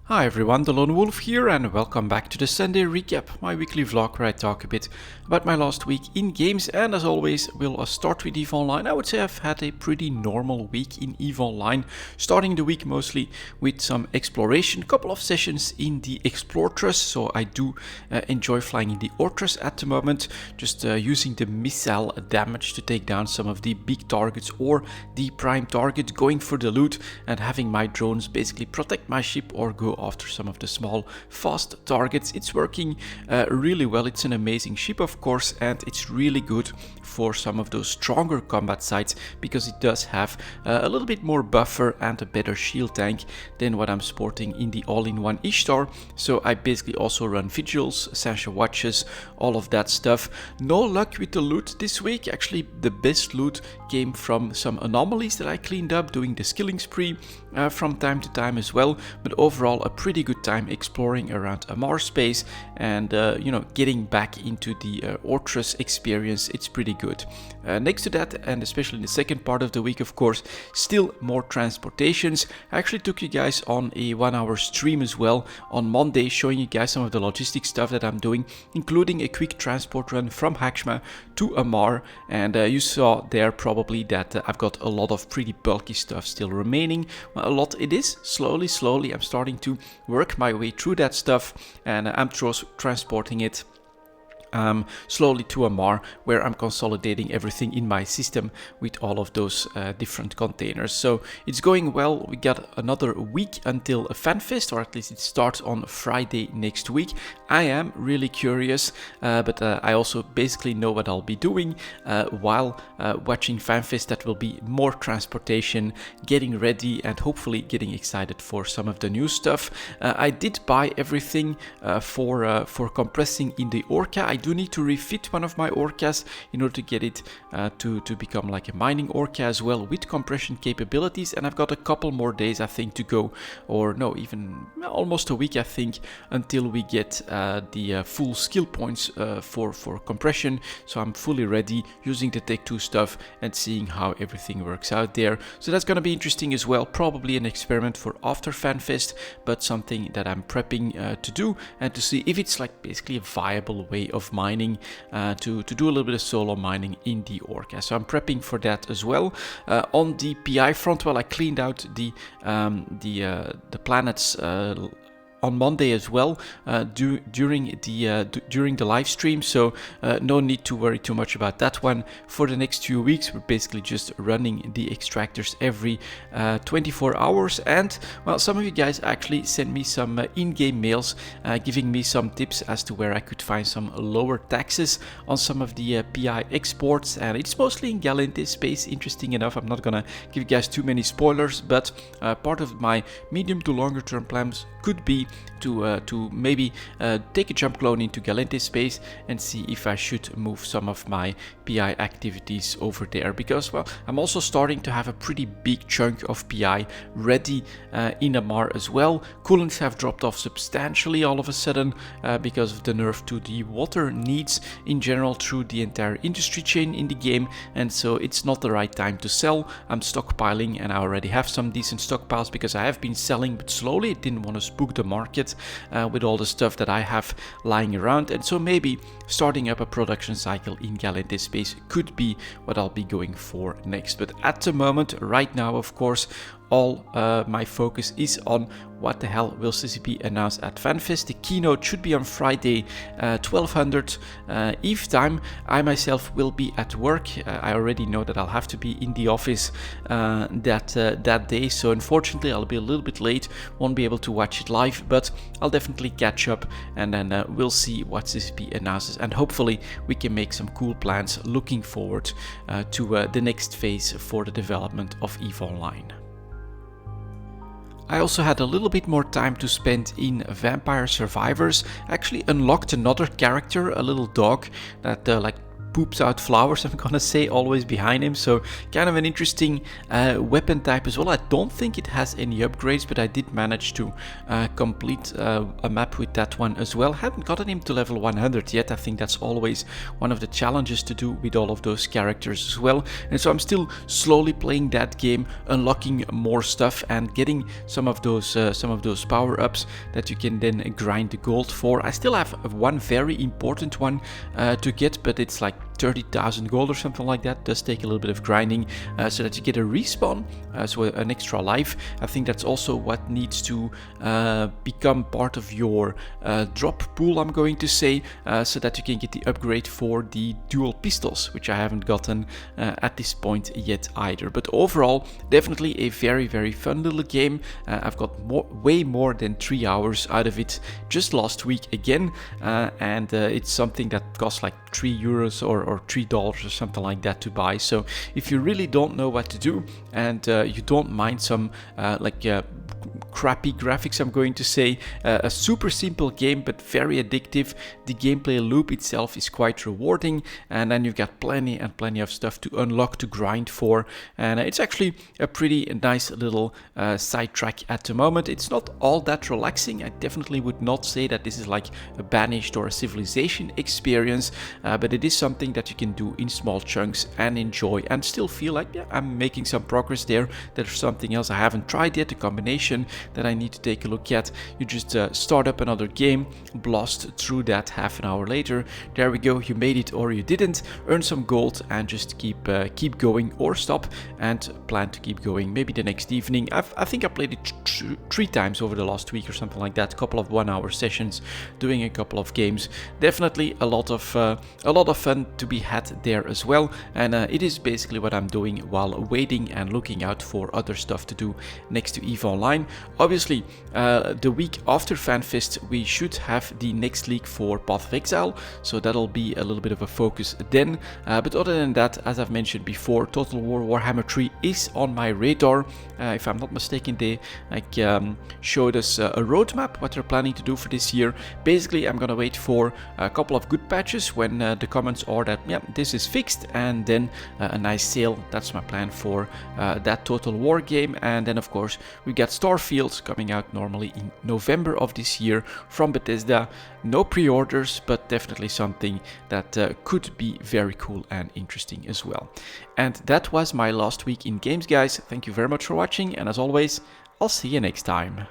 Hi everyone, delonewolf here and welcome back to the Sunday Recap, my weekly vlog where I talk a bit about my last week in games, and as always we'll start with EVE Online. I would say I've had a pretty normal week in EVE Online, starting the week mostly with some exploration, couple of sessions in the Explortress, so I do enjoy flying in the Ortress at the moment, just using the missile damage to take down some of the big targets or the prime target, going for the loot and having my drones basically protect my ship or go after some of the small fast targets. It's working really well. It's an amazing ship of course, and it's really good for some of those stronger combat sites because it does have a little bit more buffer and a better shield tank than what I'm sporting in the all-in-one Ishtar. So I basically also run vigils, Sasha watches, all of that stuff. No luck with the loot this week. Actually the best loot came from some anomalies that I cleaned up doing the skilling spree from time to time as well, but overall a pretty good time exploring around Amar space and getting back into the Ortress experience. It's pretty good. Next to that, and especially in the second part of the week of course, still more transportations. I actually took you guys on a 1-hour stream as well on Monday, showing you guys some of the logistics stuff that I'm doing, including a quick transport run from Hakshma to Amar, and you saw there probably that I've got a lot of pretty bulky stuff still remaining. Well, a lot it is. Slowly I'm starting to work my way through that stuff, and I'm transporting it slowly to Amar, where I'm consolidating everything in my system with all of those different containers. So it's going well. We got another week until a FanFest, or at least it starts on Friday next week. I am really curious, but I also basically know what I'll be doing while watching FanFest. That will be more transportation, getting ready, and hopefully getting excited for some of the new stuff. I did buy everything for compressing in the Orca. I do need to refit one of my Orcas in order to get it to become like a mining Orca as well with compression capabilities, and I've got a couple more days I think to go, or no, even almost a week I think, until we get the full skill points for compression. So I'm fully ready using the Tech 2 stuff and seeing how everything works out there. So that's going to be interesting as well, probably an experiment for after FanFest, but something that I'm prepping to do and to see if it's like basically a viable way of mining, to do a little bit of solo mining in the Orca. So I'm prepping for that as well. On the PI front, well, I cleaned out the planets on Monday as well during the live stream, so no need to worry too much about that one. For the next few weeks we're basically just running the extractors every 24 hours, and well, some of you guys actually sent me some in-game mails giving me some tips as to where I could find some lower taxes on some of the PI exports, and it's mostly in Galente space. Interesting enough, I'm not gonna give you guys too many spoilers, but part of my medium to longer term plans could be to maybe take a jump clone into Galente space and see if I should move some of my PI activities over there, because well, I'm also starting to have a pretty big chunk of PI ready in Amar as well. Coolants have dropped off substantially all of a sudden because of the nerf to the water needs in general through the entire industry chain in the game, and so it's not the right time to sell. I'm stockpiling, and I already have some decent stockpiles because I have been selling, but slowly. I didn't want to spook the market with all the stuff that I have lying around, and so maybe starting up a production cycle in Galente space could be what I'll be going for next. But at the moment, right now, of course, all my focus is on what the hell will CCP announce at FanFest. The keynote should be on Friday 1200 Eve time. I myself will be at work. I already know that I'll have to be in the office that day, so unfortunately I'll be a little bit late, won't be able to watch it live, but I'll definitely catch up, and then we'll see what CCP announces, and hopefully we can make some cool plans looking forward to the next phase for the development of EVE Online. I also had a little bit more time to spend in Vampire Survivors. I actually unlocked another character, a little dog that poops out flowers, I'm gonna say, always behind him. So kind of an interesting weapon type as well. I don't think it has any upgrades, but I did manage to complete a map with that one as well. Haven't gotten him to level 100 yet. I think that's always one of the challenges to do with all of those characters as well. And so I'm still slowly playing that game, unlocking more stuff and getting some of those power-ups that you can then grind the gold for. I still have one very important one to get, but it's like 30,000 gold or something like that. It does take a little bit of grinding so that you get a respawn, so an extra life. I think that's also what needs to become part of your drop pool, I'm going to say, so that you can get the upgrade for the dual pistols, which I haven't gotten at this point yet either. But overall, definitely a very, very fun little game. I've got way more than 3 hours out of it just last week again, and it's something that costs like €3 or $3 or something like that to buy. So if you really don't know what to do and you don't mind some crappy graphics, I'm going to say, a super simple game but very addictive. The gameplay loop itself is quite rewarding, and then you've got plenty of stuff to unlock, to grind for, and it's actually a pretty nice little sidetrack at the moment. It's not all that relaxing. I definitely would not say that this is like a Banished or a Civilization experience, but it is something that you can do in small chunks and enjoy and still feel like, yeah, I'm making some progress there. There's something else I haven't tried yet, a combination that I need to take a look at. You just start up another game, blast through that half an hour later. There we go, you made it or you didn't. Earn some gold and just keep going, or stop and plan to keep going maybe the next evening. I think I played it 3 times over the last week or something like that. A couple of 1-hour sessions, doing a couple of games. Definitely a lot of fun to be had there as well, and it is basically what I'm doing while waiting and looking out for other stuff to do next to EVE Online. Obviously, the week after FanFest, we should have the next league for Path of Exile, so that'll be a little bit of a focus then. But other than that, as I've mentioned before, Total War Warhammer 3 is on my radar. If I'm not mistaken, they showed us a roadmap, what they're planning to do for this year. Basically, I'm gonna wait for a couple of good patches when the comments are that, yeah, this is fixed, and then a nice sale. That's my plan for that Total War game. And then of course we got Starfield coming out normally in November of this year from Bethesda. No pre-orders, but definitely something that could be very cool and interesting as well. And that was my last week in games, guys. Thank you very much for watching, and as always, I'll see you next time.